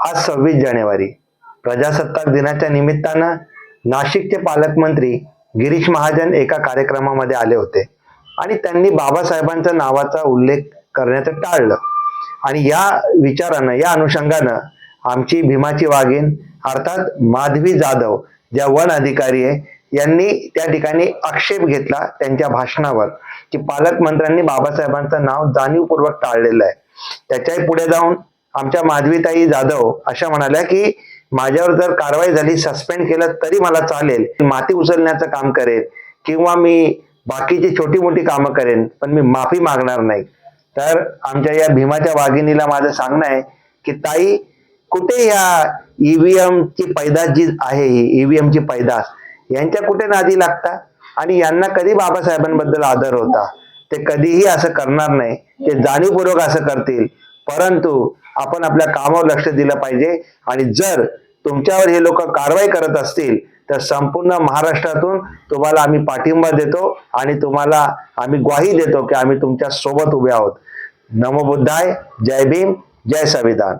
आज 26 जानेवारी प्रजासत्ताक दिनाच्या निमित्तानं नाशिकचे पालकमंत्री गिरीश महाजन एका कार्यक्रमामध्ये आले होते आणि त्यांनी बाबासाहेबांच्या नावाचा उल्लेख करण्याचं टाळलं. आणि या विचारानं, या अनुषंगानं आमची भीमाची वाघीण अर्थात माधवी जाधव ज्या वन अधिकारी आहे, यांनी त्या ठिकाणी आक्षेप घेतला त्यांच्या भाषणावर की पालकमंत्र्यांनी बाबासाहेबांचं नाव जाणीवपूर्वक टाळलेलं आहे. त्याच्याही पुढे जाऊन आमच्या माधवीताई जाधव अशा म्हणाल्या की माझ्यावर जर कारवाई झाली, सस्पेंड केलं तरी मला चालेल, माती उचलण्याचं काम करेन किंवा मी बाकीची छोटी मोठी कामं करेन, पण मी माफी मागणार नाही. तर आमच्या या भीमाच्या वाघिणीला माझं सांगणं आहे की ताई, कुठे या ईव्हीएम ची पैदास जी आहे, ही ईव्हीएम ची पैदास, यांच्या कुठे नादी लागता? आणि यांना कधी बाबासाहेबांबद्दल आदर होता? ते कधीही असं करणार नाही, ते जाणीवपूर्वक असं करतील. परंतु आपण आपल्या कामावर लक्ष दिलं पाहिजे. आणि जर तुमच्यावर हे लोक कारवाई करत असतील तर संपूर्ण महाराष्ट्रातून तुम्हाला आम्ही पाठिंबा देतो आणि तुम्हाला आम्ही ग्वाही देतो की आम्ही तुमच्या सोबत उभे आहोत. नमो बुद्धाय. जय भीम. जय संविधान.